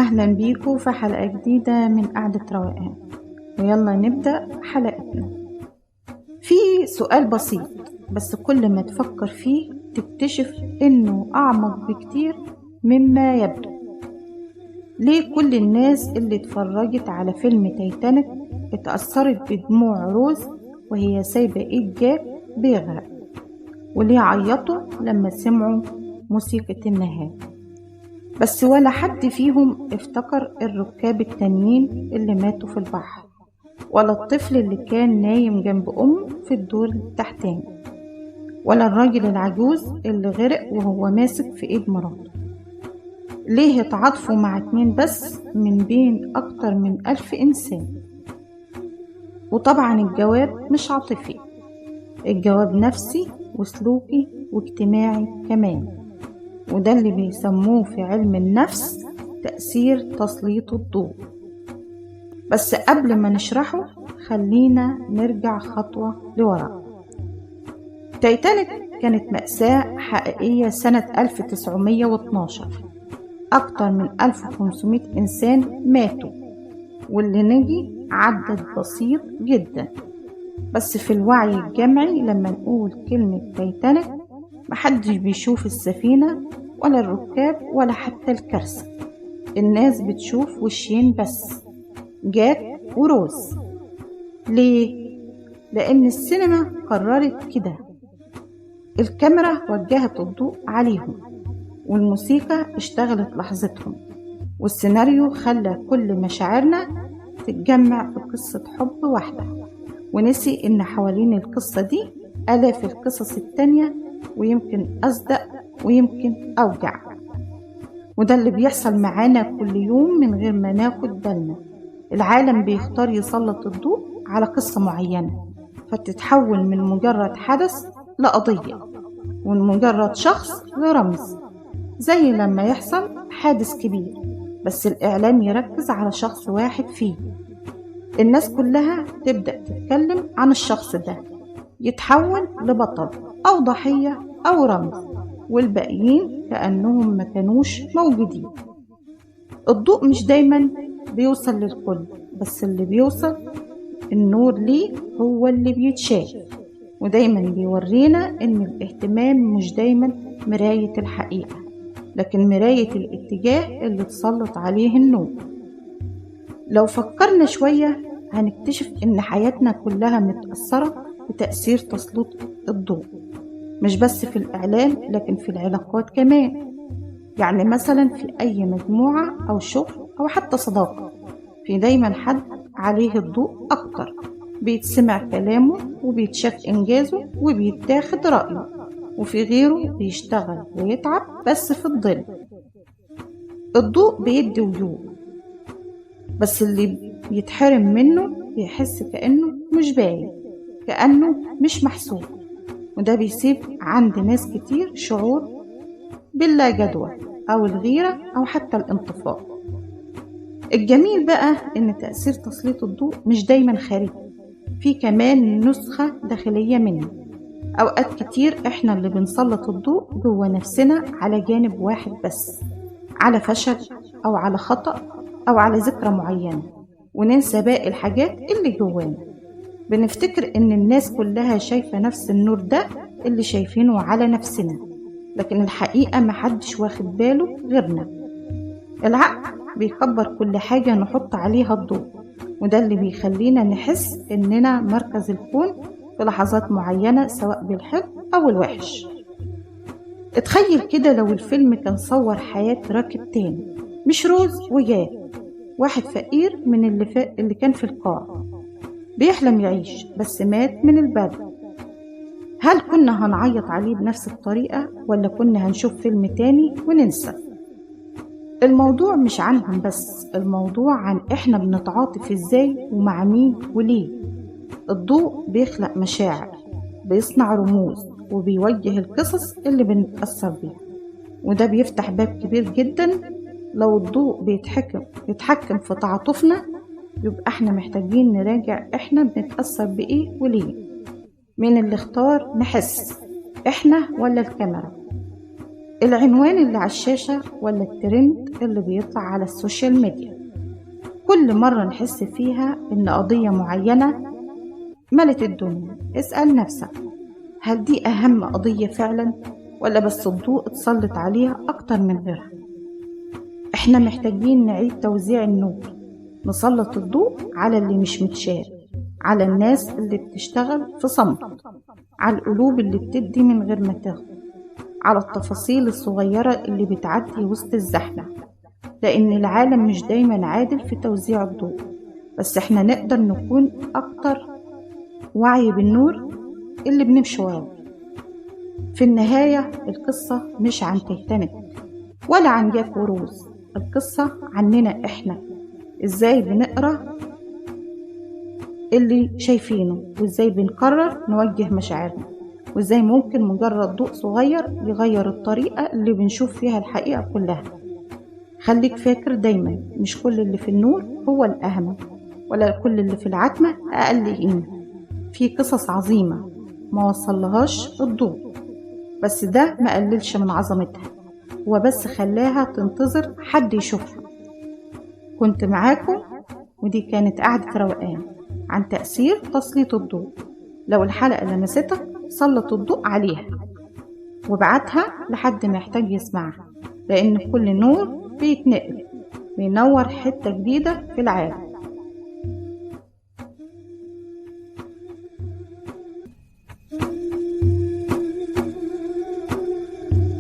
أهلا بيكم في حلقة جديدة من قعدة روقان، ويلا نبدأ حلقتنا. في سؤال بسيط بس كل ما تفكر فيه تكتشف إنه أعمق بكتير مما يبدو. ليه كل الناس اللي اتفرجت على فيلم تايتانيك اتأثرت بدموع روز وهي سايبة ايد جاك بيغرق؟ وليه عيطوا لما سمعوا موسيقى النهاية؟ بس ولا حد فيهم افتكر الركاب التانيين اللي ماتوا في البحر، ولا الطفل اللي كان نايم جنب أمه في الدور التحتاني، ولا الراجل العجوز اللي غرق وهو ماسك في ايد مراته. ليه اتعاطفوا مع 2 بس من بين أكتر من 1000 إنسان؟ وطبعا الجواب مش عاطفي، الجواب نفسي وسلوكي واجتماعي كمان، وده اللي بيسموه في علم النفس تأثير تسليط الضوء. بس قبل ما نشرحه خلينا نرجع خطوة لورا. تايتانيك كانت مأساة حقيقية سنة 1912. أكتر من 1500 إنسان ماتوا، واللي نجي عدد بسيط جدا. بس في الوعي الجمعي لما نقول كلمة تايتانيك محدش بيشوف السفينة ولا الركاب ولا حتى الكرسي. الناس بتشوف وشين بس، جاك وروز. ليه؟ لأن السينما قررت كده. الكاميرا وجهت الضوء عليهم، والموسيقى اشتغلت لحظتهم، والسيناريو خلى كل مشاعرنا تتجمع في قصة حب واحدة، ونسي إن حوالين القصة دي آلاف القصص التانية، ويمكن أصدق ويمكن أوجع. وده اللي بيحصل معانا كل يوم من غير ما ناخد بالنا. العالم بيختار يسلط الضوء على قصة معينة، فتتحول من مجرد حدث لقضية، ومن مجرد شخص لرمز. زي لما يحصل حادث كبير بس الإعلام يركز على شخص واحد فيه، الناس كلها تبدأ تتكلم عن الشخص ده، يتحول لبطل أو ضحية أو رمز، والباقيين كأنهم ما كانوش موجودين. الضوء مش دايما بيوصل للكل، بس اللي بيوصل النور ليه هو اللي بيتشاف، ودايما بيورينا إن الاهتمام مش دايما مراية الحقيقة، لكن مراية الاتجاه اللي تسلط عليه النور. لو فكرنا شوية هنكتشف إن حياتنا كلها متأثرة بتأثير تسليط الضوء، مش بس في الإعلام لكن في العلاقات كمان. يعني مثلا في أي مجموعة أو شغل أو حتى صداقة، في دايما حد عليه الضوء أكتر، بيتسمع كلامه وبيتشاف إنجازه وبيتاخد رأيه، وفي غيره بيشتغل ويتعب بس في الظل. الضوء بيدي وجوه، بس اللي بيتحرم منه بيحس كأنه مش باين، كأنه مش محسوب، وده بيسيب عند ناس كتير شعور باللا جدوى أو الغيرة أو حتى الانطفاء. الجميل بقى إن تأثير تسليط الضوء مش دايما خارجي، في كمان نسخة داخلية منه. أوقات كتير إحنا اللي بنسلط الضوء جوه نفسنا على جانب واحد بس، على فشل أو على خطأ أو على ذكرى معينة، وننسى باقي الحاجات اللي جوانا. بنفتكر إن الناس كلها شايفة نفس النور ده اللي شايفينه على نفسنا، لكن الحقيقة محدش واخد باله غيرنا. العقل بيكبر كل حاجة نحط عليها الضوء، وده اللي بيخلينا نحس إننا مركز الكون في لحظات معينة، سواء بالحلو أو الوحش. اتخيل كده لو الفيلم كان صور حياة راكب تاني، مش روز وجاك، واحد فقير من اللي كان في القاع بيحلم يعيش بس مات من البرد. هل كنا هنعيط عليه بنفس الطريقة، ولا كنا هنشوف فيلم تاني وننسى؟ الموضوع مش عنهم بس، الموضوع عن احنا بنتعاطف ازاي ومع مين وليه. الضوء بيخلق مشاعر، بيصنع رموز، وبيوجه القصص اللي بنتأثر بيها، وده بيفتح باب كبير جدا. لو الضوء بيتحكم في تعاطفنا، يبقى احنا محتاجين نراجع احنا بنتأثر بإيه وليه. مين اللي اختار نحس، احنا ولا الكاميرا؟ العنوان اللي على الشاشة ولا الترند اللي بيطلع على السوشيال ميديا. كل مرة نحس فيها إن قضية معينة ملت الدنيا، اسأل نفسك، هل دي أهم قضية فعلا ولا بس الضوء اتسلط عليها أكتر من غيرها؟ احنا محتاجين نعيد توزيع النور، نسلط الضوء على اللي مش متشاف، على الناس اللي بتشتغل في صمت، على القلوب اللي بتدي من غير ما تاخد، على التفاصيل الصغيرة اللي بتعدي وسط الزحمة. لأن العالم مش دايما عادل في توزيع الضوء، بس احنا نقدر نكون أكتر وعي بالنور اللي بنمشي وراه. في النهاية القصة مش عن تيتانيك ولا عن جاك وروز، القصة عننا احنا، ازاي بنقرأ اللي شايفينه، وازاي بنقرر نوجه مشاعرنا، وازاي ممكن مجرد ضوء صغير يغير الطريقة اللي بنشوف فيها الحقيقة كلها. خليك فاكر دايما، مش كل اللي في النور هو الأهم، ولا كل اللي في العتمة أقل قيمة. في قصص عظيمة ما وصلهاش الضوء، بس ده ما قللش من عظمتها، هو بس خلاها تنتظر حد يشوفها. كنت معاكم، ودي كانت قعدة روقان عن تأثير تسليط الضوء. لو الحلقة لمستك سلط الضوء عليها وابعتها لحد محتاج يسمعها، لأن كل نور بيتنقل بينور حتة جديدة في العالم.